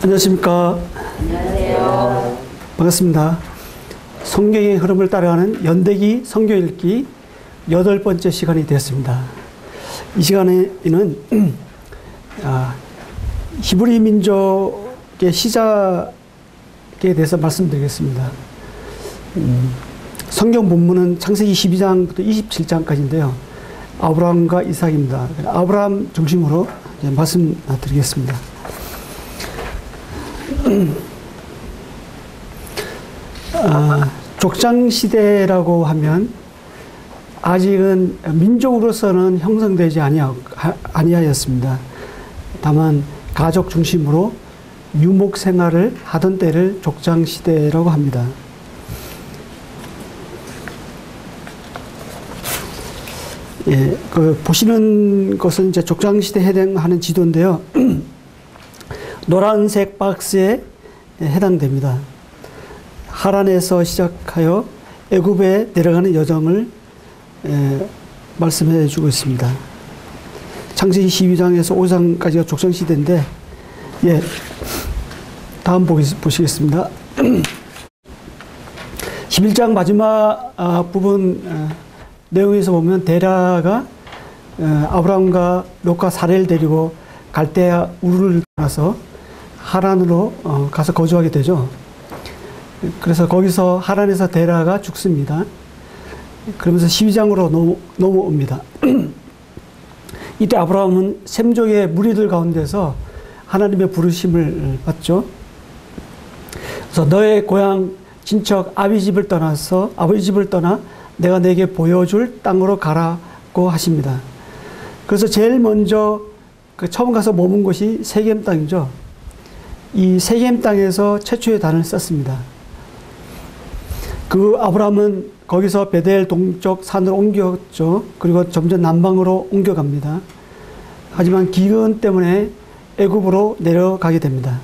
안녕하십니까. 안녕하세요. 반갑습니다. 성경의 흐름을 따라가는 연대기 성경 읽기 8번째 시간이 되었습니다. 이 시간에는 히브리 민족의 시작에 대해서 말씀드리겠습니다. 성경 본문은 창세기 12장부터 27장까지인데요. 아브라함과 이삭입니다. 아브라함 중심으로 말씀드리겠습니다. 족장시대라고 하면 아직은 민족으로서는 형성되지 아니하였습니다. 다만 가족 중심으로 유목 생활을 하던 때를 족장시대라고 합니다. 예, 보시는 것은 이제 족장시대에 해당하는 지도인데요. 노란색 박스에 해당됩니다. 하란에서 시작하여 애굽에 내려가는 여정을 말씀해 주고 있습니다. 창세기 12장에서 5장까지가 족장시대인데, 예, 다음 보시겠습니다. 11장 마지막 부분 내용에서 보면 데라가 아브라함과 롯과 사레를 데리고 갈대아 우르를 떠나서 하란으로 가서 거주하게 되죠. 그래서 거기서 하란에서 데라가 죽습니다. 그러면서 12장으로 넘어옵니다. 이때 아브라함은 셈족의 무리들 가운데서 하나님의 부르심을 받죠. 그래서 너의 고향 친척 아비 집을 떠나 내가 내게 보여줄 땅으로 가라고 하십니다. 그래서 제일 먼저 처음 가서 머문 곳이 세겜 땅이죠. 이 세겜 땅에서 최초의 단을 썼습니다. 그 아브라함은 거기서 베델 동쪽 산으로 옮겼죠. 그리고 점점 남방으로 옮겨갑니다. 하지만 기근 때문에 애굽으로 내려가게 됩니다.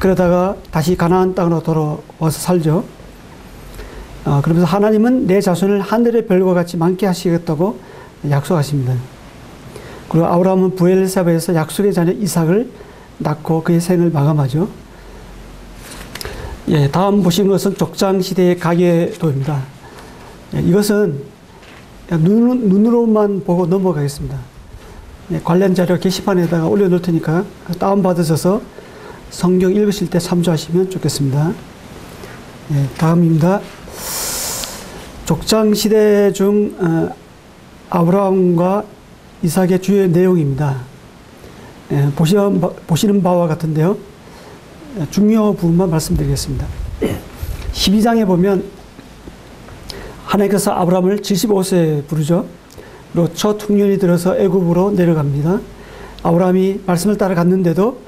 그러다가 다시 가나안 땅으로 돌아와서 살죠. 그러면서 하나님은 내 자손을 하늘의 별과 같이 많게 하시겠다고 약속하십니다. 그리고 아브라함은 부엘세바에서 약속의 자녀 이삭을 낳고 그의 생을 마감하죠. 예, 다음 보시는 것은 족장시대의 가계도입니다. 예, 이것은 눈으로만 보고 넘어가겠습니다. 예, 관련 자료 게시판에다가 올려놓을 테니까 다운받으셔서 성경 읽으실 때 참조하시면 좋겠습니다. 예, 다음입니다. 족장시대 중 아브라함과 이삭의 주요 내용입니다. 예, 보시는 바와 같은데요. 중요 부분만 말씀드리겠습니다. 12장에 보면 하나님께서 아브라함을 75세에 부르죠. 그리고 첫 흉년이 들어서 애굽으로 내려갑니다. 아브라함이 말씀을 따라 갔는데도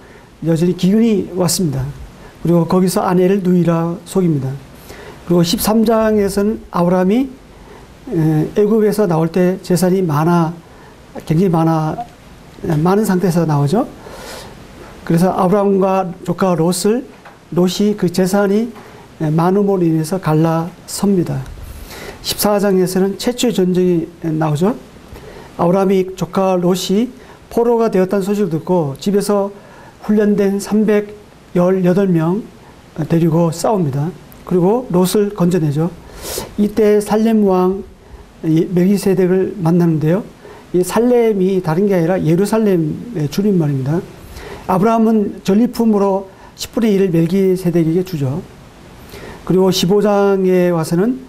여전히 기근이 왔습니다. 그리고 거기서 아내를 누이라 속입니다. 그리고 13장에서는 아브라함이 애굽에서 나올 때 재산이 굉장히 많은 상태에서 나오죠. 그래서 아브라함과 조카 롯이 그 재산이 많음으로 인해서 갈라섭니다. 14장에서는 최초의 전쟁이 나오죠. 아브라함이 조카 롯이 포로가 되었다는 소식을 듣고 집에서 훈련된 318명 데리고 싸웁니다. 그리고 롯을 건져내죠. 이때 살렘 왕 멜기세덱을 만나는데요. 이 살렘이 다른 게 아니라 예루살렘의 줄임말입니다. 아브라함은 전리품으로 10분의 1을 멜기세덱에게 주죠. 그리고 15장에 와서는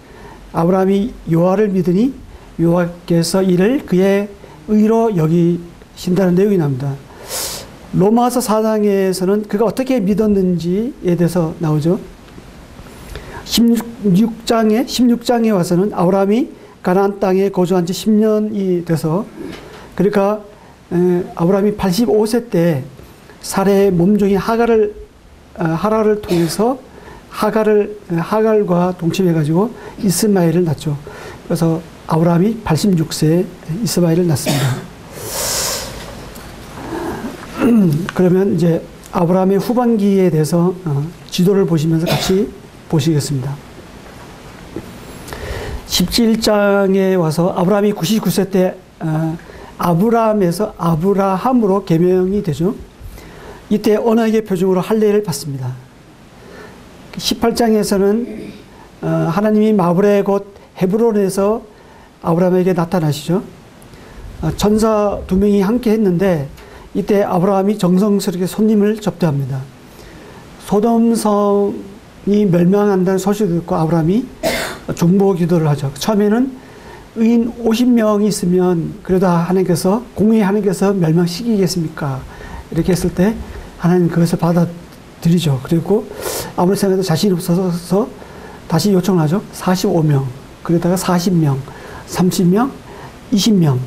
아브라함이 여호와를 믿으니 여호와께서 이를 그의 의로 여기신다는 내용이 나옵니다. 로마서 4장에서는 그가 어떻게 믿었는지에 대해서 나오죠. 16장에 와서는 아브라함이 가나안 땅에 거주한 지 10년이 돼서, 그러니까 아브라함이 85세 때 사레의 몸종인 하갈을 통해서 하갈과 동침해가지고 이스마엘을 낳죠. 그래서 아브라함이 86세에 이스마엘을 낳습니다. 그러면 이제 아브라함의 후반기에 대해서 지도를 보시면서 같이 보시겠습니다. 17장에 와서 아브라함이 99세 때 아브라함에서 아브라함으로 개명이 되죠. 이때 언약의 표징으로 할례를 받습니다. 18장에서는 하나님이 마브레 곧 헤브론에서 아브라함에게 나타나시죠. 천사 2명이 함께 했는데 이때 아브라함이 정성스럽게 손님을 접대합니다. 소돔성이 멸망한다는 소식을 듣고 아브라함이 중보 기도를 하죠. 처음에는 의인 50명이 있으면 그래도 하나님께서 공의 하나님께서 멸망시키겠습니까? 이렇게 했을 때 하나님 그것을 받아들이죠. 그리고 아무리 생각해도 자신이 없어서 다시 요청을 하죠. 45명, 그러다가 40명, 30명, 20명,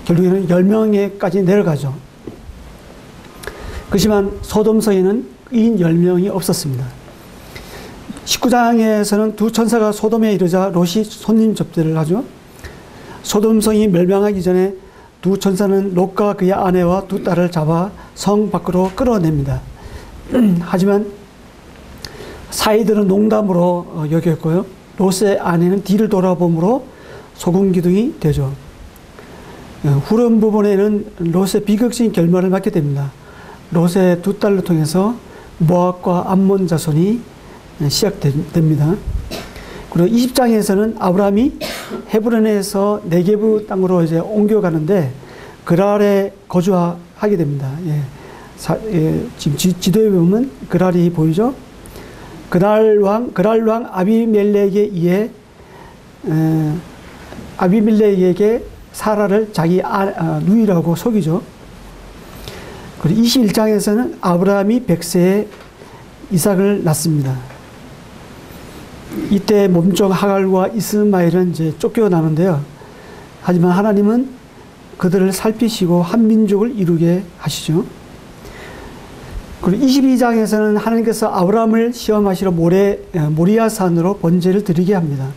결국에는 10명에까지 내려가죠. 그렇지만 소돔성에는 의인 10명이 없었습니다. 19장에서는 두 천사가 소돔에 이르자 롯이 손님 접대를 하죠. 소돔성이 멸망하기 전에 두 천사는 롯과 그의 아내와 두 딸을 잡아 성 밖으로 끌어냅니다. 하지만 사이들은 농담으로 여겼고요. 롯의 아내는 뒤를 돌아보므로 소금 기둥이 되죠. 후렴 부분에는 롯의 비극적인 결말을 맞게 됩니다. 롯의 두 딸을 통해서 모압과 암몬 자손이 시작됩니다. 그리고 20장에서는 아브라함이 헤브론에서 네게브 땅으로 이제 옮겨가는데 그랄에 거주하게 됩니다. 지금 지도에 보면 그랄이 보이죠? 그랄 왕 아비멜렉에 의해 아비멜렉에게 사라를 자기 누이라고 속이죠. 그리고 21장에서는 아브라함이 100세에 이삭을 낳습니다. 이때 몸종 하갈과 이스마엘은 이제 쫓겨나는데요. 하지만 하나님은 그들을 살피시고 한 민족을 이루게 하시죠. 그리고 22장에서는 하나님께서 아브라함을 시험하시러 모리아 산으로 번제를 드리게 합니다.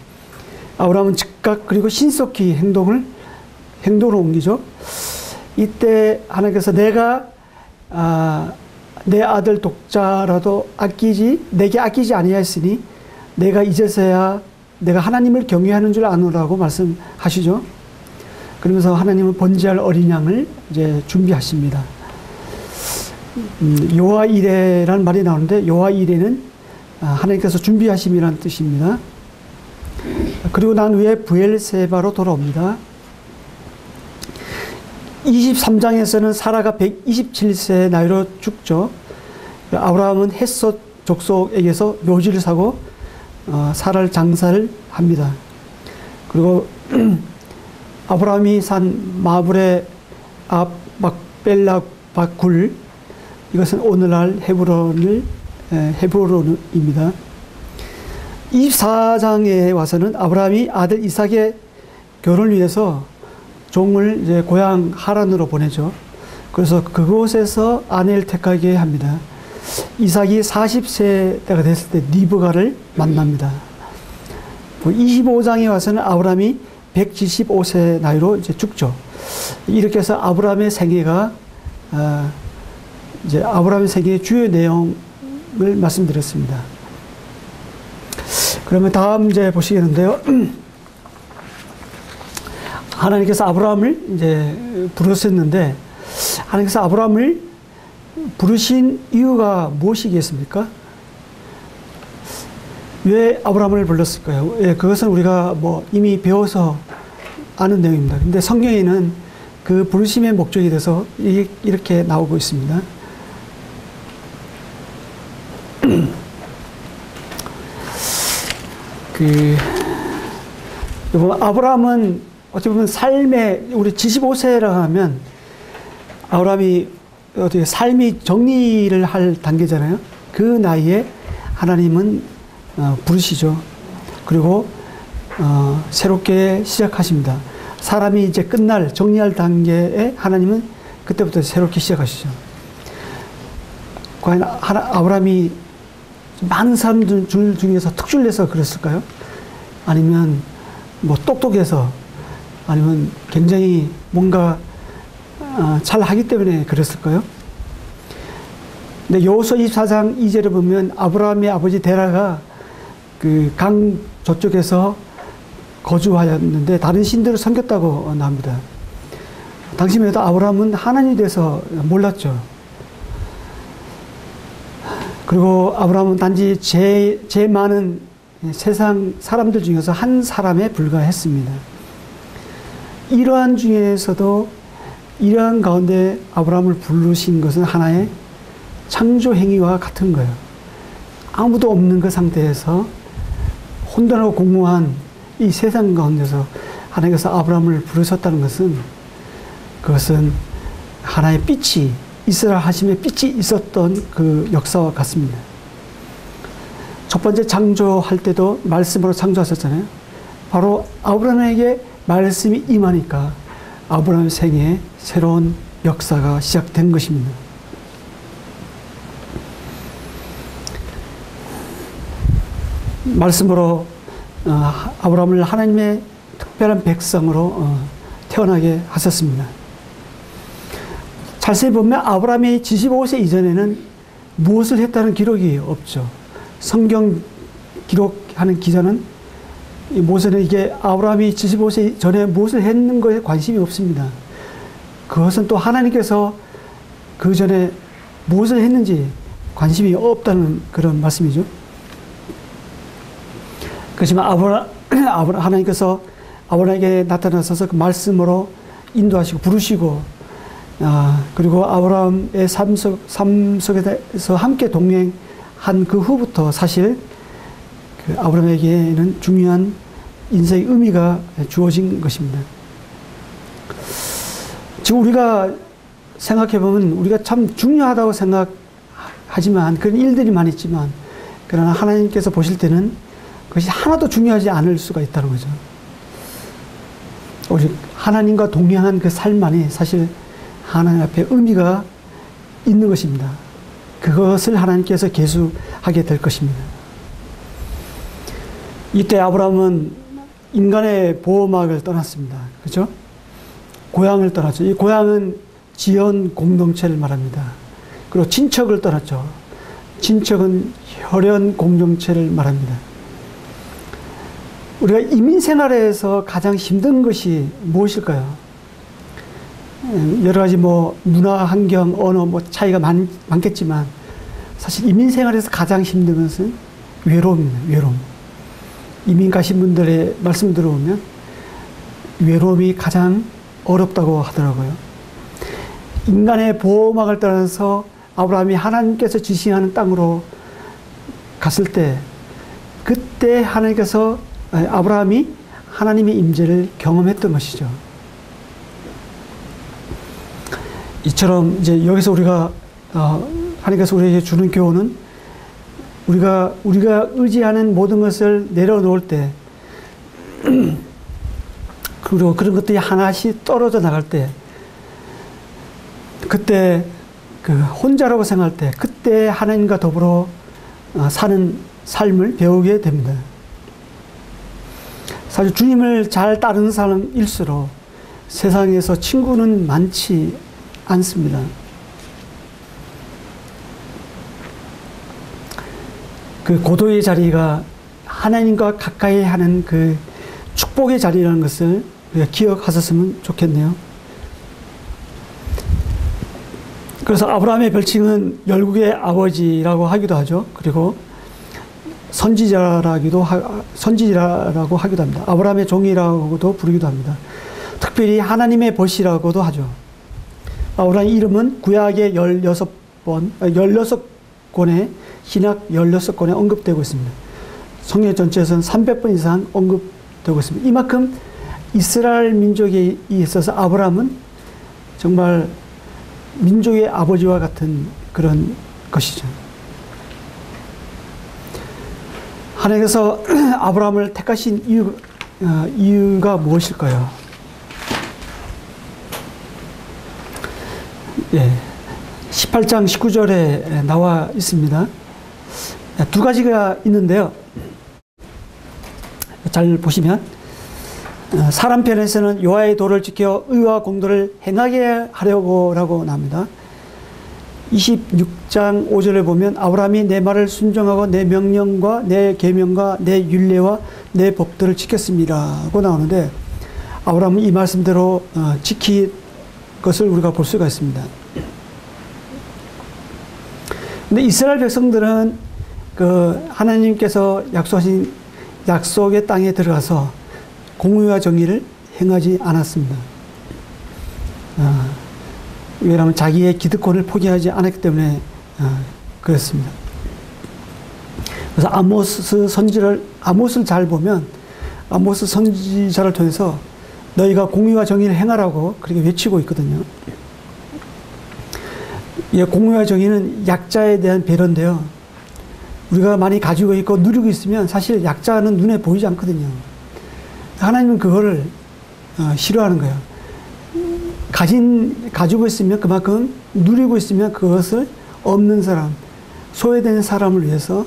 아브라함은 즉각 그리고 신속히 행동으로 옮기죠. 이때 하나님께서 내가 내 아들 독자라도 내게 아끼지 아니하였으니 내가 이제서야 내가 하나님을 경외하는 줄 아노라고 말씀하시죠. 그러면서 하나님은 번제할 어린 양을 이제 준비하십니다. 여호와 이레라는 말이 나오는데 여호와 이레는 하나님께서 준비하심이라는 뜻입니다. 그리고 난 후에 브엘세바로 돌아옵니다. 23장에서는 사라가 127세 나이로 죽죠. 아브라함은 헷솥 족속에게서 묘지를 사고 사라를 장사를 합니다. 그리고 아브라함이 산 마브레 앞 막벨라 굴, 이것은 오늘날 헤브론입니다. 24장에 와서는 아브라함이 아들 이삭의 결혼을 위해서 종을 이제 고향 하란으로 보내죠. 그래서 그곳에서 아내를 택하게 합니다. 이삭이 40세가 됐을 때 리브가를 만납니다. 25장에 와서는 아브라함이 175세 나이로 이제 죽죠. 이렇게 해서 아브라함의 생애가 이제 아브라함의 생애의 주요 내용을 말씀드렸습니다. 그러면 다음 이제 보시겠는데요. 하나님께서 아브라함을 이제 부르셨는데 하나님께서 아브라함을 부르신 이유가 무엇이겠습니까? 왜 아브라함을 불렀을까요? 그것은 우리가 이미 배워서 아는 내용입니다. 근데 성경에는 그 부르심의 목적에 대해서 이렇게 나오고 있습니다. 아브라함은 어떻게 보면 삶의, 우리 75세라 하면 아브라함이 어떻게 삶이 정리를 할 단계잖아요. 그 나이에 하나님은 부르시죠. 그리고 새롭게 시작하십니다. 사람이 이제 정리할 단계에 하나님은 그때부터 새롭게 시작하시죠. 과연 아브라함이 많은 사람들 중에서 특출내서 그랬을까요? 아니면 똑똑해서, 아니면 굉장히 뭔가 잘 하기 때문에 그랬을까요? 근데 여호수아 24장 2절에 보면 아브라함의 아버지 데라가 그 강 저쪽에서 거주하였는데 다른 신들을 섬겼다고 나옵니다. 당시에도 아브라함은 하나님에 대해서 몰랐죠. 그리고 아브라함은 단지 제일 많은 세상 사람들 중에서 한 사람에 불과했습니다. 이러한 중에서도 이러한 가운데 아브라함을 부르신 것은 하나의 창조 행위와 같은 거예요. 아무도 없는 그 상태에서 혼돈하고 공허한 이 세상 가운데서 하나님께서 아브라함을 부르셨다는 것은, 그것은 하나의 빛이, 이스라엘 하심의 빛이 있었던 그 역사와 같습니다. 첫 번째 창조할 때도 말씀으로 창조하셨잖아요. 바로 아브라함에게 말씀이 임하니까 아브라함의 생애에 새로운 역사가 시작된 것입니다. 말씀으로 아브라함을 하나님의 특별한 백성으로 태어나게 하셨습니다. 자세히 보면 아브라함이 75세 이전에는 무엇을 했다는 기록이 없죠. 성경 기록하는 기자는 모세는 이게 아브라함이 75세 전에 무엇을 했는 것에 관심이 없습니다. 그것은 또 하나님께서 그 전에 무엇을 했는지 관심이 없다는 그런 말씀이죠. 그렇지만 하나님께서 아브라함에게 나타나셔서 그 말씀으로 인도하시고 부르시고, 그리고 아브라함의 삶 속에서 함께 동행한 그 후부터 사실 그 아브라함에게는 중요한 인생의 의미가 주어진 것입니다. 지금 우리가 생각해보면 우리가 참 중요하다고 생각하지만, 그런 일들이 많이 있지만, 그러나 하나님께서 보실 때는 그것이 하나도 중요하지 않을 수가 있다는 거죠. 우리 하나님과 동행한 그 삶만이 사실 하나님 앞에 의미가 있는 것입니다. 그것을 하나님께서 계수하게 될 것입니다. 이때 아브라함은 인간의 보호막을 떠났습니다. 그렇죠? 고향을 떠났죠. 이 고향은 지연 공동체를 말합니다. 그리고 친척을 떠났죠. 친척은 혈연 공동체를 말합니다. 우리가 이민 생활에서 가장 힘든 것이 무엇일까요? 여러 가지 문화, 환경, 언어 차이가 많겠지만 사실 이민 생활에서 가장 힘든 것은 외로움입니다. 외로움. 이민 가신 분들의 말씀 들어보면 외로움이 가장 어렵다고 하더라고요. 인간의 보호막을 떠나서 아브라함이 하나님께서 지시하는 땅으로 갔을 때, 그때 아브라함이 하나님의 임재를 경험했던 것이죠. 이처럼 이제 여기서 우리가 하나님께서 우리에게 주는 교훈은, 우리가 의지하는 모든 것을 내려놓을 때, 그리고 그런 것들이 하나씩 떨어져 나갈 때, 그때 그 혼자라고 생각할 때, 그때 하나님과 더불어 사는 삶을 배우게 됩니다. 사실 주님을 잘 따르는 사람일수록 세상에서 친구는 많지 않습니다. 그 고도의 자리가 하나님과 가까이 하는 그 축복의 자리라는 것을 우리가 기억하셨으면 좋겠네요. 그래서 아브라함의 별칭은 열국의 아버지라고 하기도 하죠. 그리고 선지자라고 하기도 합니다. 아브라함의 종이라고도 부르기도 합니다. 특별히 하나님의 벗이라고도 하죠. 아브라함의 이름은 구약의 16권의 신약 16권에 언급되고 있습니다. 성경 전체에서는 300번 이상 언급되고 있습니다. 이만큼 이스라엘 민족에 있어서 아브라함은 정말 민족의 아버지와 같은 그런 것이죠. 하나님께서 아브라함을 택하신 이유가 무엇일까요? 18장 19절에 나와 있습니다. 두 가지가 있는데요. 잘 보시면, 사람 편에서는 여호와의 도를 지켜 의와 공도를 행하게 하려고라고 나옵니다. 26장 5절에 보면 아브라함이 내 말을 순종하고 내 명령과 내 계명과 내 율례와 내 법들을 지켰습니다고 나오는데, 아브라함은 이 말씀대로 지킨 것을 우리가 볼 수가 있습니다. 근데 이스라엘 백성들은 그 하나님께서 약속하신 약속의 땅에 들어가서 공의와 정의를 행하지 않았습니다. 왜냐하면 자기의 기득권을 포기하지 않았기 때문에 그렇습니다. 그래서 아모스를 잘 보면 아모스 선지자를 통해서 너희가 공의와 정의를 행하라고 그렇게 외치고 있거든요. 공의와 정의는 약자에 대한 배려인데요. 우리가 많이 가지고 있고 누리고 있으면 사실 약자는 눈에 보이지 않거든요. 하나님은 그거를 싫어하는 거예요. 가지고 있으면 그만큼 누리고 있으면 그것을 없는 사람, 소외된 사람을 위해서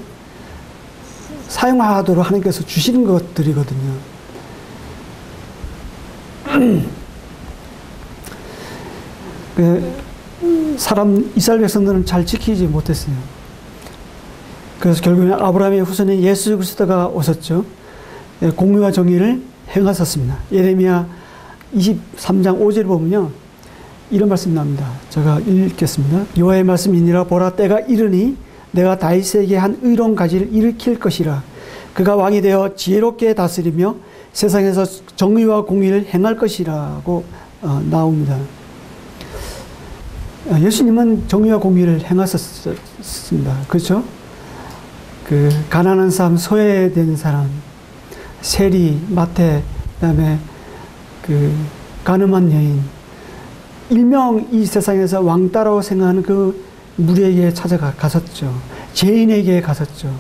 사용하도록 하나님께서 주시는 것들이거든요. 이스라엘 백성들은 잘 지키지 못했어요. 그래서 결국에는 아브라함의 후손인 예수 그리스도가 오셨죠. 공의와 정의를 행하셨습니다. 예레미야 23장 5절을 보면요, 이런 말씀이 나옵니다. 제가 읽겠습니다. 여호와의 말씀이니라. 보라, 때가 이르니 내가 다윗에게 한 의로운 가지를 일으킬 것이라. 그가 왕이 되어 지혜롭게 다스리며 세상에서 정의와 공의를 행할 것이라고 나옵니다. 예수님은 정의와 공의를 행하셨습니다. 그렇죠? 그 가난한 사람, 소외된 사람, 세리, 마태, 그다음에 그 가늠한 여인, 일명 이 세상에서 왕따라고 생각하는 그 무리에게 찾아가셨죠. 죄인에게 가셨죠.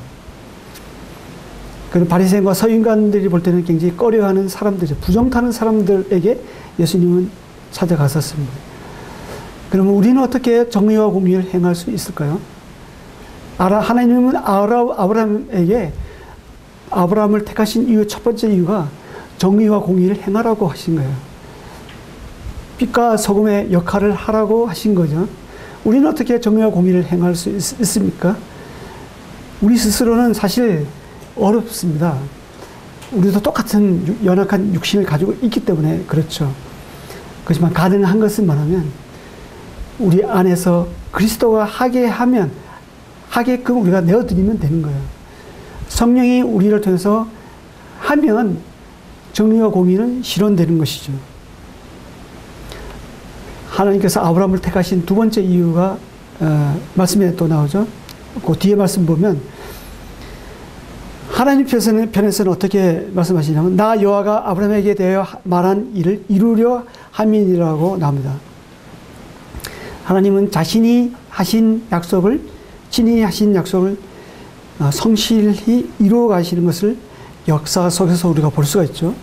그 바리새인과 서인관들이 볼 때는 굉장히 꺼려하는 사람들이죠. 부정타는 사람들에게 예수님은 찾아가셨습니다. 그러면 우리는 어떻게 정의와 공의를 행할 수 있을까요? 하나님은 아브라함을 택하신 이유, 첫 번째 이유가 정의와 공의를 행하라고 하신 거예요. 빛과 소금의 역할을 하라고 하신 거죠. 우리는 어떻게 정의와 공의를 행할 수 있습니까? 우리 스스로는 사실 어렵습니다. 우리도 똑같은 연약한 육신을 가지고 있기 때문에 그렇죠. 그렇지만 가능한 것은 뭐냐면 우리 안에서 그리스도가 하게끔 우리가 내어드리면 되는 거예요. 성령이 우리를 통해서 하면 정의와 공의는 실현되는 것이죠. 하나님께서 아브라함을 택하신 두 번째 이유가 말씀에 또 나오죠. 그 뒤에 말씀 보면 하나님 편에서는 어떻게 말씀하시냐면 나 여호와가 아브라함에게 대하여 말한 일을 이루려 함이니라고 나옵니다. 하나님은 자신이 하신 약속을, 친히 하신 약속을 성실히 이루어 가시는 것을 역사 속에서 우리가 볼 수가 있죠.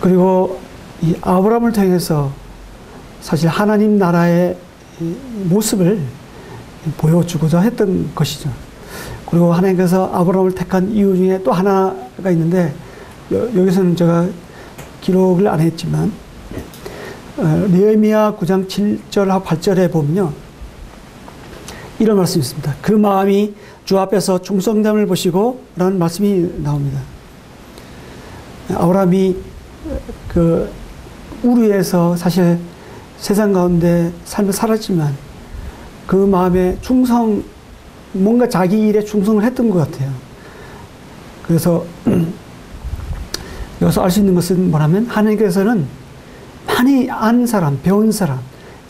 그리고 이 아브라함을 통해서 사실 하나님 나라의 모습을 보여주고자 했던 것이죠. 그리고 하나님께서 아브라함을 택한 이유 중에 또 하나가 있는데 여기서는 제가 기록을 안 했지만 느헤미야 9장 7절하고 8절에 보면요, 이런 말씀이 있습니다. 그 마음이 주 앞에서 충성됨을 보시고 라는 말씀이 나옵니다. 아브라함이 그 우르에서 사실 세상 가운데 삶을 살았지만 그 마음에 뭔가 자기 일에 충성을 했던 것 같아요. 그래서 여기서 알 수 있는 것은 뭐냐면 하나님께서는 많이 아는 사람, 배운 사람,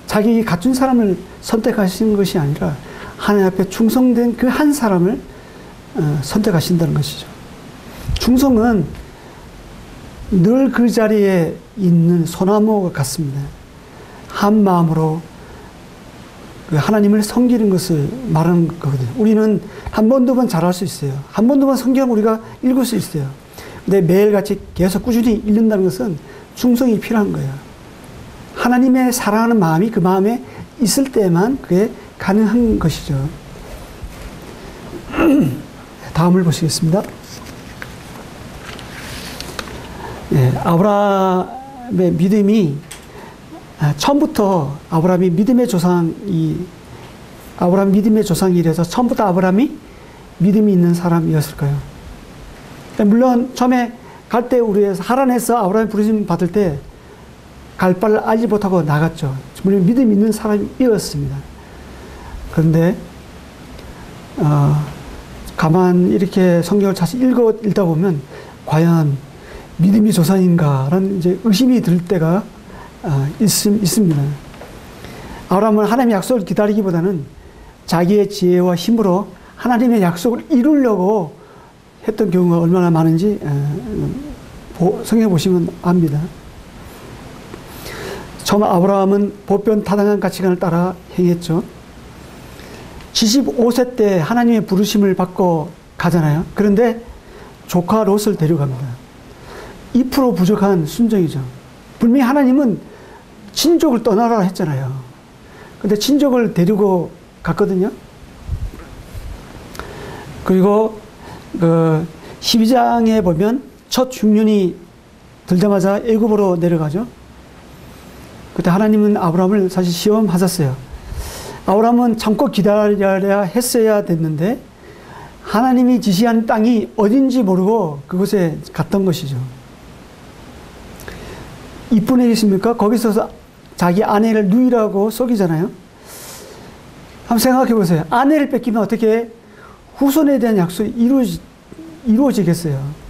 자기 갖춘 사람을 선택하시는 것이 아니라 하나님 앞에 충성된 그 한 사람을 선택하신다는 것이죠. 충성은 늘 그 자리에 있는 소나무와 같습니다. 한 마음으로 하나님을 섬기는 것을 말하는 거거든요. 우리는 한 번, 두 번 잘할 수 있어요. 한 번, 두 번 성경을 우리가 읽을 수 있어요. 근데 매일같이 계속 꾸준히 읽는다는 것은 충성이 필요한 거예요. 하나님의 사랑하는 마음이 그 마음에 있을 때만 그게 가능한 것이죠. 다음을 보시겠습니다. 아브라함의 믿음이 처음부터 아브라함이 믿음의 조상이라서 처음부터 아브라함이 믿음이 있는 사람이었을까요? 물론 처음에 갈 때 우리 하란에서 아브라함이 부르심 받을 때 갈 바를 알지 못하고 나갔죠. 물론 믿음 있는 사람이었습니다. 그런데 가만 이렇게 성경을 다시 읽다 보면 과연 믿음이 조상인가라는 이제 의심이 들 때가 있습니다. 아브라함은 하나님의 약속을 기다리기보다는 자기의 지혜와 힘으로 하나님의 약속을 이루려고 했던 경우가 얼마나 많은지 성경에 보시면 압니다. 처음 아브라함은 보편타당한 가치관을 따라 행했죠. 75세 때 하나님의 부르심을 받고 가잖아요. 그런데 조카 롯을 데려갑니다. 2% 부족한 순종이죠. 분명히 하나님은 친족을 떠나라 했잖아요. 근데 친족을 데리고 갔거든요. 그리고 12장에 보면 첫 흉년이 들자마자 애굽으로 내려가죠. 그때 하나님은 아브라함을 사실 시험하셨어요. 아브라함은 참고 기다려야 했어야 됐는데 하나님이 지시한 땅이 어딘지 모르고 그곳에 갔던 것이죠. 이쁜 일 있습니까? 거기서 자기 아내를 누이라고 속이잖아요. 한번 생각해 보세요. 아내를 뺏기면 어떻게 후손에 대한 약속이 이루어지겠어요.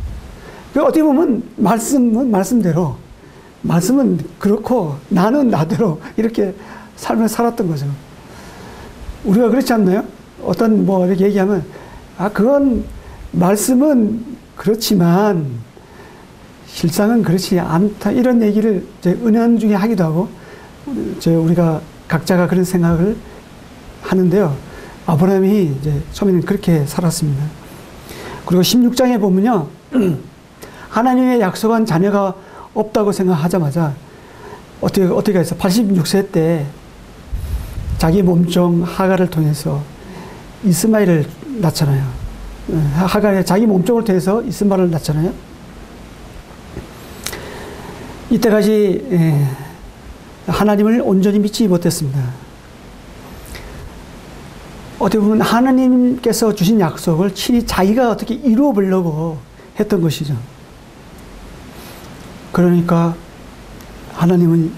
어떻게 보면 말씀은 말씀대로, 말씀은 그렇고 나는 나대로 이렇게 삶을 살았던 거죠. 우리가 그렇지 않나요? 어떤 이렇게 얘기하면 그건 말씀은 그렇지만 실상은 그렇지 않다, 이런 얘기를 이제 은연중에 하기도 하고 우리가 각자가 그런 생각을 하는데요. 아브라함이 이제 처음에는 그렇게 살았습니다. 그리고 16장에 보면요, 하나님의 약속한 자녀가 없다고 생각하자마자 어떻게 해서 86세 때 자기 몸종 하갈을 통해서 이스마엘을 낳잖아요. 하갈이 자기 몸종을 통해서 이스마엘을 낳잖아요. 이때까지 하나님을 온전히 믿지 못했습니다. 어떻게 보면 하나님께서 주신 약속을 친히 자기가 어떻게 이루어 보려고 했던 것이죠. 그러니까 하나님은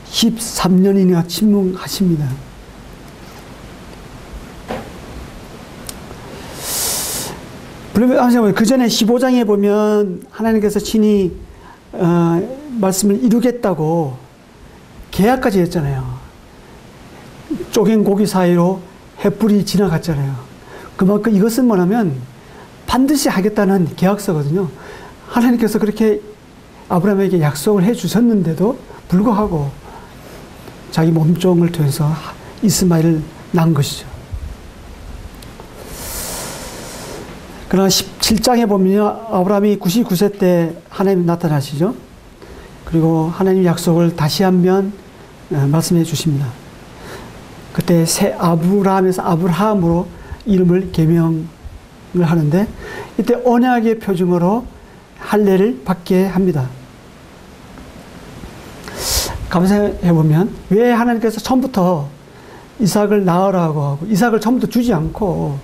13년이나 침묵하십니다. 그 전에 15장에 보면 하나님께서 친히 말씀을 이루겠다고 계약까지 했잖아요. 쪼갠 고기 사이로 횃불이 지나갔잖아요. 그만큼 이것은 뭐냐면 반드시 하겠다는 계약서거든요. 하나님께서 그렇게 아브라함에게 약속을 해 주셨는데도 불구하고 자기 몸종을 통해서 이스마엘을 낳은 것이죠. 그러나 17장에 보면 아브라함이 99세 때 하나님이 나타나시죠. 그리고 하나님 약속을 다시 한번 말씀해 주십니다. 그때 새 아브라함에서 아브라함으로 이름을 개명을 하는데 이때 언약의 표징으로 할례를 받게 합니다. 감사해 보면 왜 하나님께서 처음부터 이삭을 낳으라고 하고 이삭을 처음부터 주지 않고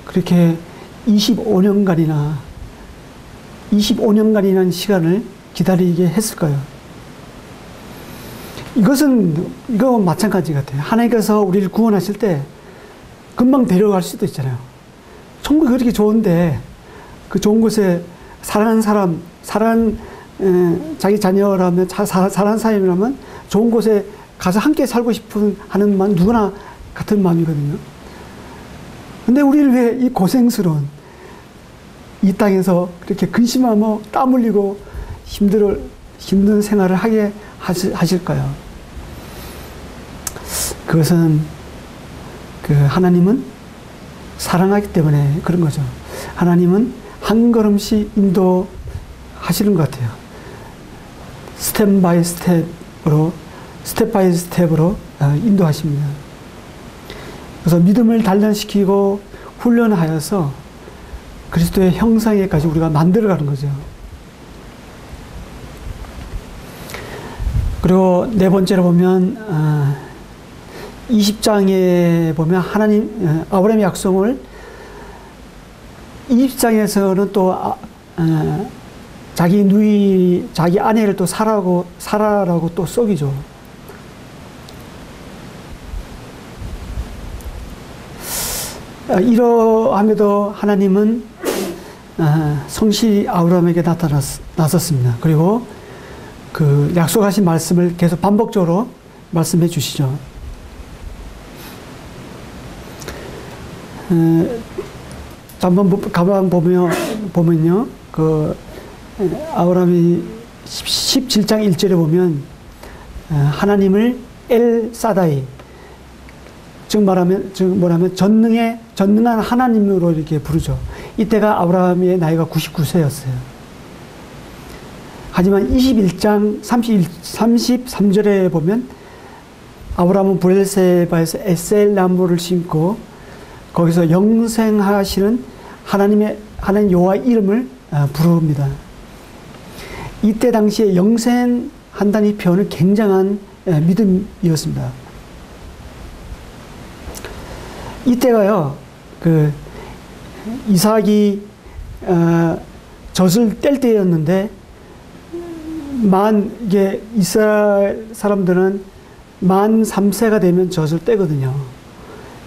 그렇게 25년간이라는 시간을 기다리게 했을까요? 이거 마찬가지 같아요. 하나님께서 우리를 구원하실 때 금방 데려갈 수도 있잖아요. 천국이 그렇게 좋은데 그 좋은 곳에 사랑하는 사람, 자기 자녀라면, 사랑하는 사람이라면 좋은 곳에 가서 함께 살고 싶은 하는 마음 누구나 같은 마음이거든요. 근데 우리를 왜 이 고생스러운 이 땅에서 그렇게 근심하며 땀 흘리고 힘든 생활을 하게 하실까요? 그것은 하나님은 사랑하기 때문에 그런 거죠. 하나님은 한 걸음씩 인도하시는 것 같아요. 스텝 바이 스텝으로 인도하십니다. 그래서 믿음을 단련시키고 훈련하여서 그리스도의 형상에까지 우리가 만들어가는 거죠. 그리고 네 번째로 보면 20장에 보면 아브라함의 약속을 20장에서는 또 자기 자기 아내를 또 살아라고 또 속이죠. 이러함에도 하나님은 성실히 아브라함에게 나섰습니다. 그리고 그 약속하신 말씀을 계속 반복적으로 말씀해 주시죠. 한번 가만 보면요, 그 아브라함이 17장 1절에 보면 하나님을 엘 사다이, 즉 뭐라면 전능한 하나님으로 이렇게 부르죠. 이때가 아브라함의 나이가 99세였어요. 하지만 21장 33절에 보면 아브라함은 브엘세바에서 에셀 나무를 심고 거기서 영생하시는 하나님 여호와 이름을 부릅니다. 이때 당시에 영생한다는 이 표현은 굉장한 믿음이었습니다. 이때가요, 그 이삭이 젖을 뗄 때였는데 이게 이스라엘 사람들은 만 3세가 되면 젖을 떼거든요.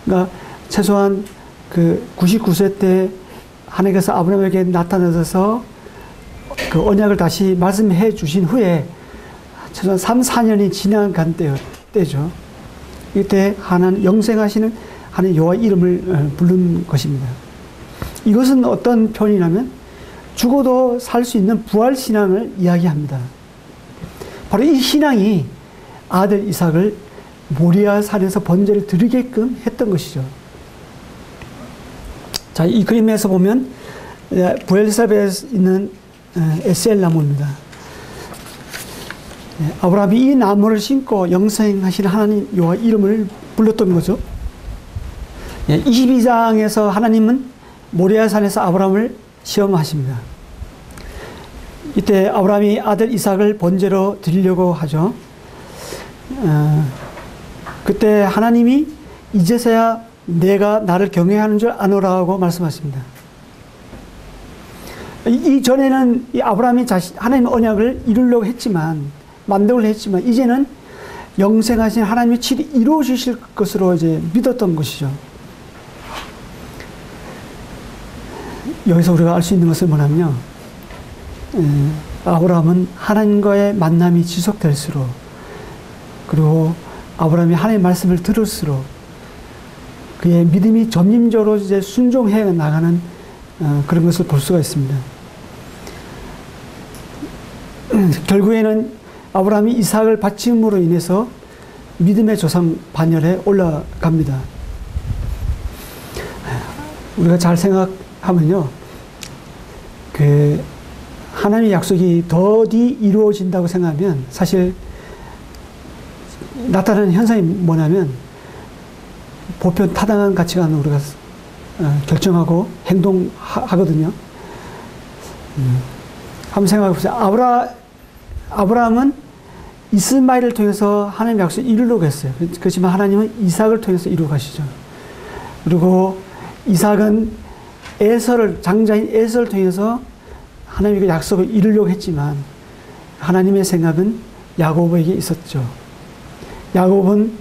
그러니까 최소한 그 99세 때 하나님께서 아브라함에게 나타나셔서 그 언약을 다시 말씀해 주신 후에 최소한 3, 4년이 지나간 때죠. 이때 영생하시는 하나님 여호와 이름을 부른 것입니다. 이것은 어떤 표현이냐면 죽어도 살 수 있는 부활 신앙을 이야기합니다. 바로 이 신앙이 아들 이삭을 모리아 산에서 번제를 드리게끔 했던 것이죠. 자, 이 그림에서 보면 브엘사베에 있는 에셀 나무입니다. 아브라함이 이 나무를 심고 영생하신 하나님 여호와 이름을 불렀던 거죠. 22장에서 하나님은 모리아 산에서 아브라함을 시험하십니다. 이때 아브라함이 아들 이삭을 번제로 드리려고 하죠. 그때 하나님이 이제서야 내가 나를 경외하는 줄 아노라고 말씀하십니다. 이전에는 이 아브라함이 하나님의 언약을 이루려고 만들려고 했지만 이제는 영생하신 하나님의 칠이 이루어 주실 것으로 이제 믿었던 것이죠. 여기서 우리가 알 수 있는 것은 뭐냐면요, 아브라함은 하나님과의 만남이 지속될수록, 그리고 아브라함이 하나님의 말씀을 들을수록 그의 믿음이 점진적으로 이제 순종해 나가는 그런 것을 볼 수가 있습니다. 결국에는 아브라함이 이삭을 바침으로 인해서 믿음의 조상 반열에 올라갑니다. 우리가 잘 생각하면요, 그 하나님의 약속이 더디 이루어진다고 생각하면 사실 나타나는 현상이 뭐냐면 보편 타당한 가치관을 우리가 결정하고 행동하거든요. 한번 생각해 보세요. 아브라함은 이스마엘을 통해서 하나님의 약속을 이루려고 했어요. 그렇지만 하나님은 이삭을 통해서 이루어 가시죠. 그리고 이삭은 장자인 에서를 통해서 하나님의 약속을 이루려고 했지만 하나님의 생각은 야곱에게 있었죠. 야곱은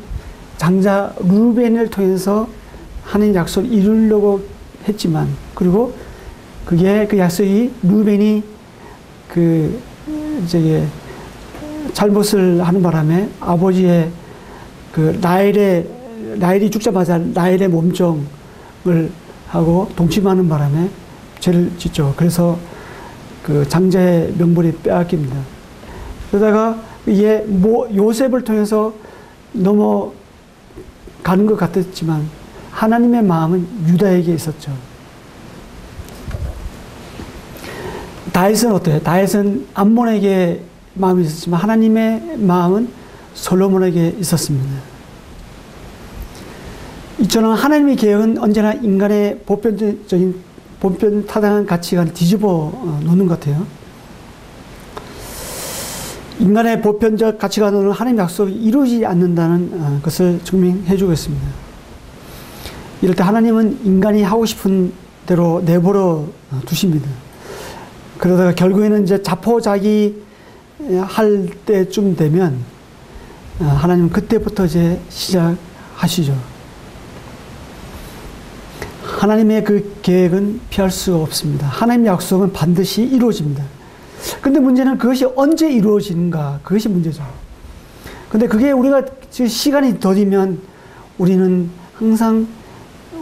장자 루벤을 통해서 하나님의 약속을 이루려고 했지만, 그리고 그 약속이 루벤이 잘못을 하는 바람에 아버지의 라헬이 죽자마자 라헬의 몸종을 하고 동침하는 바람에 죄를 짓죠. 그래서 그 장자의 명분이 빼앗깁니다. 그러다가 요셉을 통해서 넘어가는 것 같았지만 하나님의 마음은 유다에게 있었죠. 다윗은 어때요? 다윗은 암몬에게 마음이 있었지만 하나님의 마음은 솔로몬에게 있었습니다. 이처럼 하나님의 계획은 언제나 인간의 보편 타당한 가치관을 뒤집어 놓는 것 같아요. 인간의 보편적 가치관으로는 하나님의 약속이 이루어지지 않는다는 것을 증명해 주겠습니다. 이럴 때 하나님은 인간이 하고 싶은 대로 내버려 두십니다. 그러다가 결국에는 이제 자포자기 할 때쯤 되면 하나님은 그때부터 이제 시작하시죠. 하나님의 그 계획은 피할 수가 없습니다. 하나님의 약속은 반드시 이루어집니다. 근데 문제는 그것이 언제 이루어지는가, 그것이 문제죠. 근데 그게 우리가 시간이 더디면 우리는 항상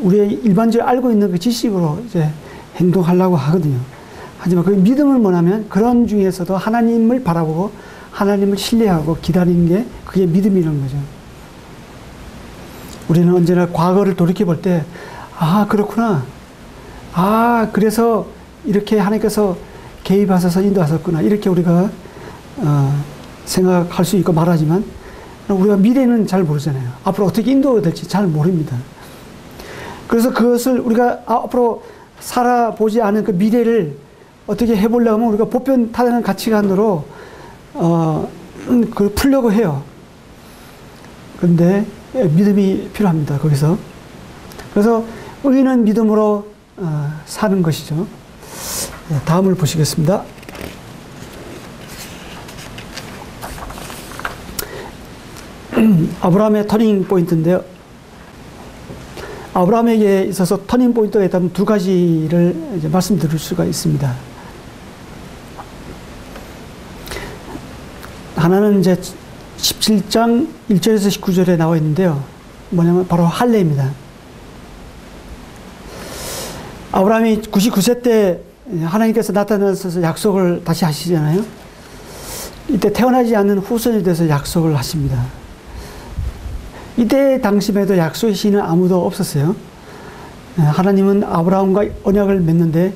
우리의 일반적으로 알고 있는 그 지식으로 이제 행동하려고 하거든요. 하지만 그 믿음을 뭐냐면 그런 중에서도 하나님을 바라보고 하나님을 신뢰하고 기다리는 게 그게 믿음이라는 거죠. 우리는 언제나 과거를 돌이켜 볼 때, 아, 그렇구나. 아, 그래서 이렇게 하나님께서 개입하셔서 인도하셨구나. 이렇게 우리가 생각할 수 있고 말하지만 우리가 미래는 잘 모르잖아요. 앞으로 어떻게 인도될지 잘 모릅니다. 그래서 그것을 우리가 앞으로 살아보지 않은 그 미래를 어떻게 해보려고 하면 우리가 보편타당한 가치관으로 그걸 풀려고 해요. 그런데 믿음이 필요합니다. 거기서. 그래서 의인은 믿음으로 사는 것이죠. 다음을 보시겠습니다. 아브라함의 터닝 포인트인데요. 아브라함에게 있어서 터닝 포인트가 있다면 두 가지를 이제 말씀드릴 수가 있습니다. 하나는 이제 17장 1절에서 19절에 나와 있는데요. 뭐냐면 바로 할례입니다. 아브라함이 99세 때 하나님께서 나타나셔서 약속을 다시 하시잖아요. 이때 태어나지 않는 후손에 대해서 약속을 하십니다. 이때 당시에도 약속의 신은 아무도 없었어요. 하나님은 아브라함과 언약을 맺는데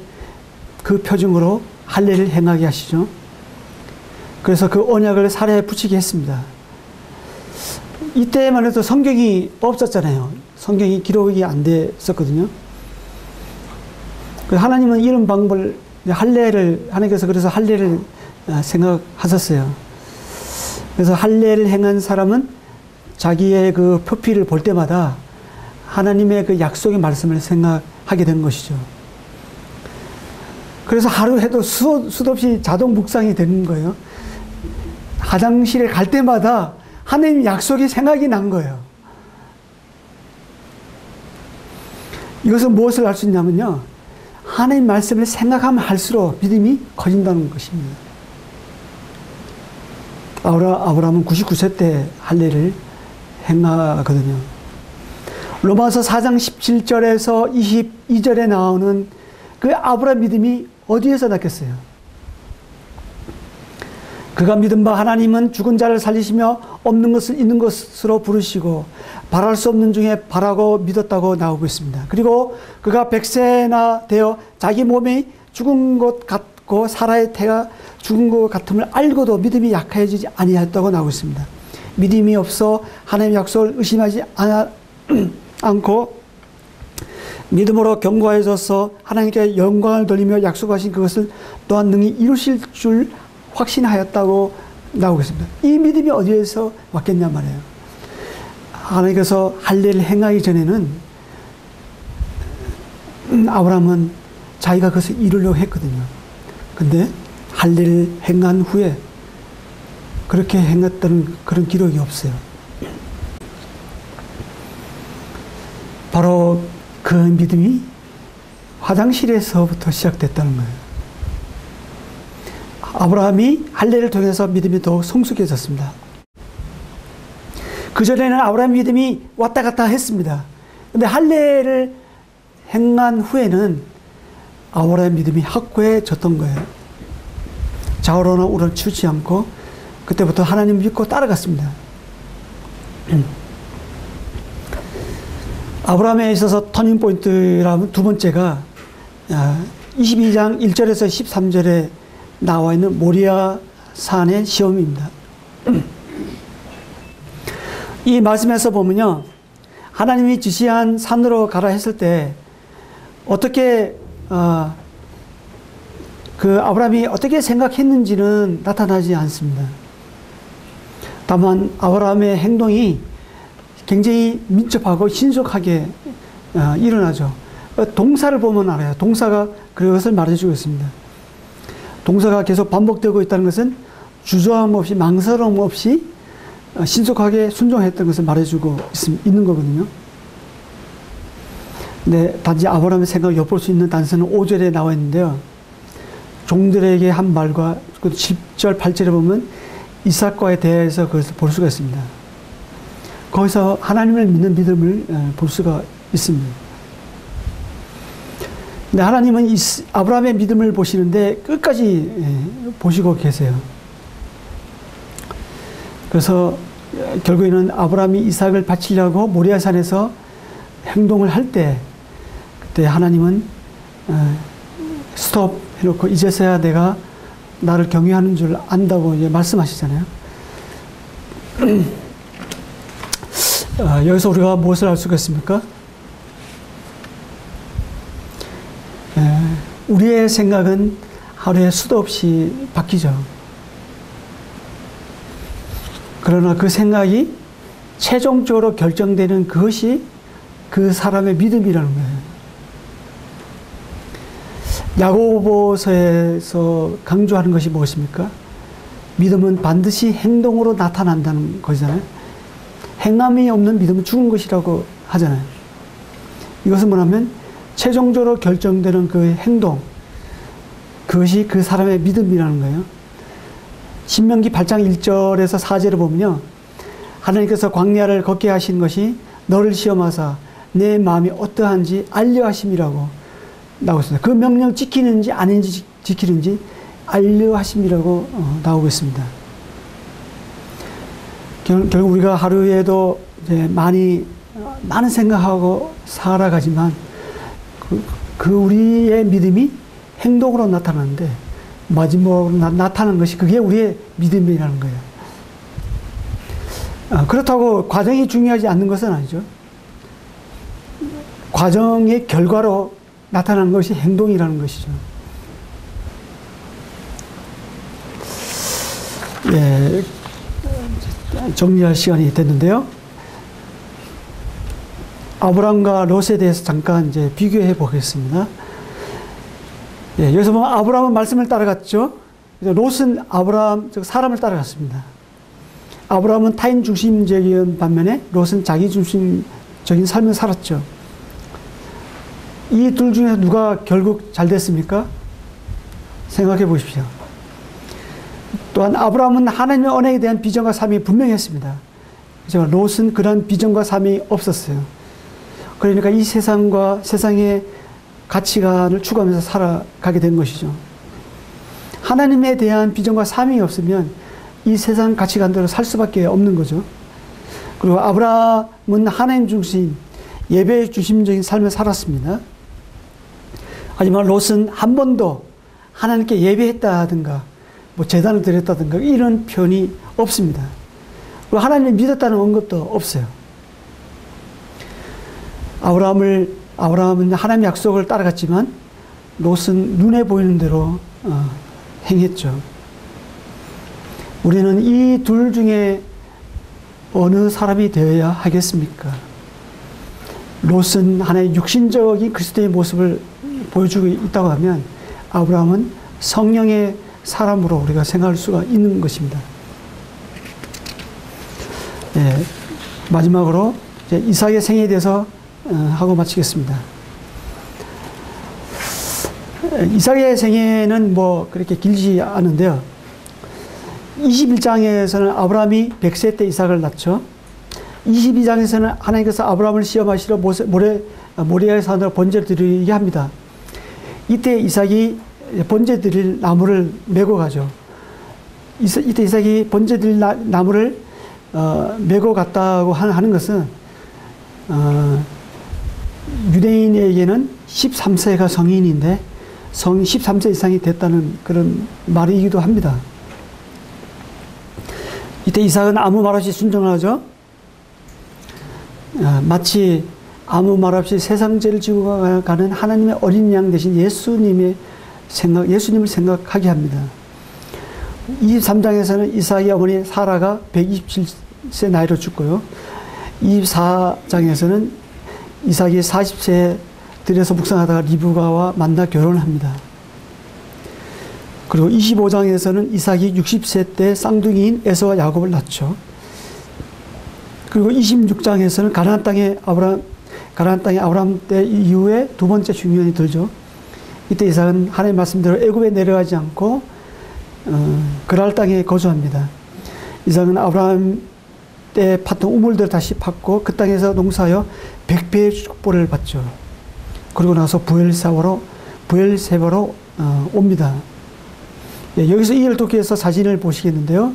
그 표징으로 할례를 행하게 하시죠. 그래서 그 언약을 사례에 붙이게 했습니다. 이때만 해도 성경이 없었잖아요. 성경이 기록이 안 됐었거든요. 하나님은 이런 방법을, 하나님께서 그래서 할례를 생각하셨어요. 그래서 할례를 행한 사람은 자기의 그 표피를 볼 때마다 하나님의 그 약속의 말씀을 생각하게 된 것이죠. 그래서 하루 해도 수도 없이 자동 묵상이 되는 거예요. 화장실에 갈 때마다 하나님의 약속이 생각이 난 거예요. 이것은 무엇을 알 수 있냐면요. 하나님 말씀을 생각하면 할수록 믿음이 커진다는 것입니다. 아브라함은 99세 때 할례를 행하거든요. 로마서 4장 17절에서 22절에 나오는 그 아브라함 믿음이 어디에서 났겠어요? 그가 믿은 바 하나님은 죽은 자를 살리시며 없는 것을 있는 것으로 부르시고 바랄 수 없는 중에 바라고 믿었다고 나오고 있습니다. 그리고 그가 100세나 되어 자기 몸이 죽은 것 같고 사라의 태가 죽은 것 같음을 알고도 믿음이 약해지지 아니하였다고 나오고 있습니다. 믿음이 없어 하나님의 약속을 의심하지 않고 믿음으로 견고해져서 하나님께 영광을 돌리며 약속하신 그것을 또한 능히 이루실 줄 확신하였다고 나오고 있습니다. 이 믿음이 어디에서 왔겠냐 말이에요. 하나님께서 할례를 행하기 전에는 아브라함은 자기가 그것을 이루려고 했거든요. 근데 할례를 행한 후에 그렇게 행했던 그런 기록이 없어요. 바로 그 믿음이 화장실에서부터 시작됐다는 거예요. 아브라함이 할례를 통해서 믿음이 더욱 성숙해졌습니다. 그전에는 아브라함 믿음이 왔다 갔다 했습니다. 근데 할례를 행한 후에는 아브라함 믿음이 확고해졌던 거예요. 좌우로나 우로나 치우치 않고 그때부터 하나님 믿고 따라갔습니다. 아브라함에 있어서 터닝포인트라면 두 번째가 22장 1절에서 13절에 나와 있는 모리아 산의 시험입니다. 이 말씀에서 보면요, 하나님이 지시한 산으로 가라 했을 때 어떻게 그 아브라함이 어떻게 생각했는지는 나타나지 않습니다. 다만 아브라함의 행동이 굉장히 민첩하고 신속하게 일어나죠. 동사를 보면 알아요. 동사가 그것을 말해주고 있습니다. 동사가 계속 반복되고 있다는 것은 주저함 없이 망설임 없이 신속하게 순종했던 것을 말해주고 있는 거거든요. 네, 단지 아브라함의 생각을 엿볼 수 있는 단서는 5절에 나와 있는데요. 종들에게 한 말과 10절, 8절에 보면 이삭과에 대해서 그것을 볼 수가 있습니다. 거기서 하나님을 믿는 믿음을 볼 수가 있습니다. 근데 하나님은 아브라함의 믿음을 보시는데 끝까지 보시고 계세요. 그래서 결국에는 아브라함이 이삭을 바치려고 모리아산에서 행동을 할 때, 그때 하나님은 스톱 해놓고 이제서야 내가 나를 경외하는 줄 안다고 이제 말씀하시잖아요. 여기서 우리가 무엇을 알 수가 있습니까? 우리의 생각은 하루에 수도 없이 바뀌죠. 그러나 그 생각이 최종적으로 결정되는 그것이 그 사람의 믿음이라는 거예요. 야고보서에서 강조하는 것이 무엇입니까? 믿음은 반드시 행동으로 나타난다는 것이잖아요. 행함이 없는 믿음은 죽은 것이라고 하잖아요. 이것은 뭐냐면 최종적으로 결정되는 그 행동, 그것이 그 사람의 믿음이라는 거예요. 신명기 8장 1절에서 4절을 보면요, 하나님께서 광야를 걷게 하신 것이 너를 시험하사 내 마음이 어떠한지 알려 하심이라고 나오고 있습니다. 그 명령 지키는지 아닌지 지키는지 알려 하심이라고 나오고 있습니다. 결국 우리가 하루에도 이제 많은 생각하고 살아가지만 그 우리의 믿음이 행동으로 나타나는데 마지막으로 나타나는 것이 그게 우리의 믿음이라는 거예요. 그렇다고 과정이 중요하지 않는 것은 아니죠. 과정의 결과로 나타나는 것이 행동이라는 것이죠. 예, 정리할 시간이 됐는데요. 아브라함과 롯에 대해서 잠깐 이제 비교해 보겠습니다. 예, 여기서 보면 아브라함은 말씀을 따라갔죠. 롯은 아브라함, 즉 사람을 따라갔습니다. 아브라함은 타인 중심적인 반면에 롯은 자기 중심적인 삶을 살았죠. 이 둘 중에 누가 결국 잘 됐습니까? 생각해 보십시오. 또한 아브라함은 하나님의 언약에 대한 비전과 삶이 분명했습니다. 그렇지만 롯은 그런 비전과 삶이 없었어요. 그러니까 이 세상과 세상의 가치관을 추구하면서 살아가게 된 것이죠. 하나님에 대한 비전과 삶이 없으면 이 세상 가치관대로 살 수밖에 없는 거죠. 그리고 아브라함은 하나님 중심, 예배 중심적인 삶을 살았습니다. 하지만 롯은 한 번도 하나님께 예배했다든가 뭐 제단을 드렸다든가 이런 표현이 없습니다. 그리고 하나님을 믿었다는 언급도 없어요. 아브라함은 하나님의 약속을 따라갔지만 롯은 눈에 보이는 대로 행했죠. 우리는 이 둘 중에 어느 사람이 되어야 하겠습니까? 롯은 하나의 육신적인 그리스도의 모습을 보여주고 있다고 하면 아브라함은 성령의 사람으로 우리가 생각할 수가 있는 것입니다. 예, 마지막으로 이제 이삭의 생애에 대해서 하고 마치겠습니다. 이삭의 생애는 뭐 그렇게 길지 않은데요. 21장에서는 아브라함이 100세 때 이삭을 낳죠. 22장에서는 하나님께서 아브라함을 시험하시러 모리아의 산으로 번제를 드리게 합니다. 이때 이삭이 번제 드릴 나무를 메고 가죠. 이때 이삭이 번제 드릴 나무를 메고 갔다고 하는 것은 유대인에게는 13세가 성인인데 13세 이상이 됐다는 그런 말이기도 합니다. 이때 이삭은 아무 말 없이 순종을 하죠. 마치 아무 말 없이 세상 죄를 지고 가는 하나님의 어린 양 대신 예수님을 생각하게 합니다. 23장에서는 이삭의 어머니 사라가 127세 나이로 죽고요. 24장에서는 이삭이 40세에 들여서 묵상하다가 리브가와 만나 결혼합니다. 그리고 25장에서는 이삭이 60세 때 쌍둥이인 에서와 야곱을 낳죠. 그리고 26장에서는 가나안 땅에 아브라함 때 이후에 두 번째 중년이 들죠. 이때 이삭은 하나님의 말씀대로 애굽에 내려가지 않고 그랄 땅에 거주합니다. 이삭은 아브라함 때 팠던 우물들을 다시 팠고 그 땅에서 농사하여 100배의 축복을 받죠. 그리고 나서 부엘세바로 옵니다. 예, 여기서 이 열도기에서 사진을 보시겠는데요.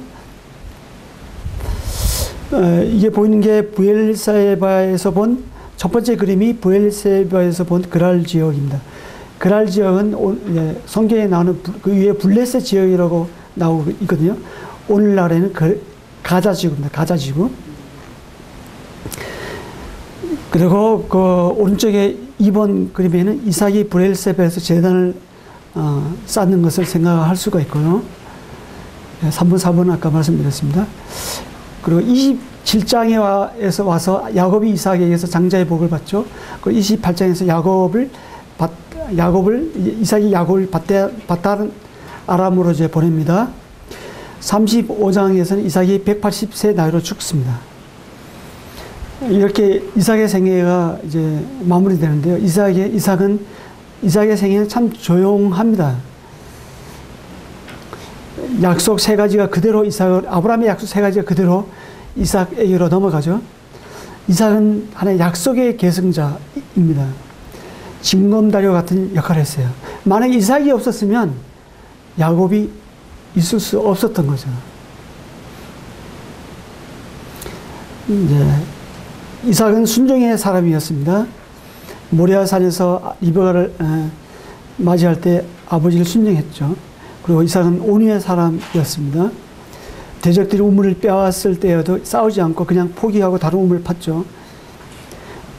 이게 보이는 게 부엘세바에서 본 첫 번째 그림이 부엘세바에서 본 그랄 지역입니다. 그랄 지역은 성경에 나오는 그 위에 블레셋 지역이라고 나오고 있거든요. 오늘날에는 가자 지구입니다. 가자 지구. 그리고 그 오른쪽에 2번 그림에는 이삭이 브엘세바에서 제단을 쌓는 것을 생각할 수가 있고요. 3번, 4번 아까 말씀드렸습니다. 그리고 27장에서 와서 야곱이 이삭에게서 장자의 복을 받죠. 그리고 28장에서 이삭이 야곱을 밧단 아람으로 이제 보냅니다. 35장에서는 이삭이 180세 나이로 죽습니다. 이렇게 이삭의 생애가 이제 마무리되는데요. 이삭의 생애는 참 조용합니다. 약속 세 가지가 그대로 아브라함의 약속 세 가지가 그대로 이삭에게로 넘어가죠. 이삭은 하나의 약속의 계승자입니다. 징검다리와 같은 역할을 했어요. 만약 이삭이 없었으면 야곱이 있을 수 없었던 거죠. 이제 이삭은 순종의 사람이었습니다. 모리아산에서 리브가를 맞이할 때 아버지를 순종했죠. 그리고 이삭은 온유의 사람이었습니다. 대적들이 우물을 빼앗을 때에도 싸우지 않고 그냥 포기하고 다른 우물을 팠죠.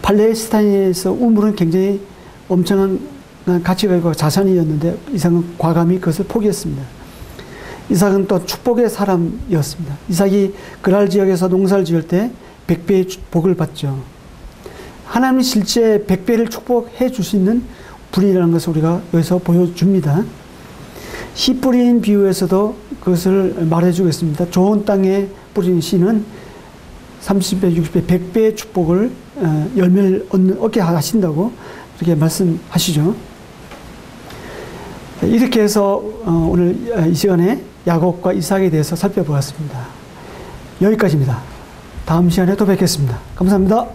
팔레스타인에서 우물은 굉장히 엄청난 가치가 있고 자산이었는데 이삭은 과감히 그것을 포기했습니다. 이삭은 또 축복의 사람이었습니다. 이삭이 그랄 지역에서 농사를 지을 때 100배의 복을 받죠. 하나님은 실제 100배를 축복해 줄 수 있는 분이라는 것을 우리가 여기서 보여줍니다. 씨 뿌린 비유에서도 그것을 말해주겠습니다. 좋은 땅에 뿌린 씨는 30배, 60배, 100배의 축복을 열매를 얻게 하신다고 이렇게 말씀하시죠. 이렇게 해서 오늘 이 시간에 야곱과 이삭에 대해서 살펴보았습니다. 여기까지입니다. 다음 시간에 또 뵙겠습니다. 감사합니다.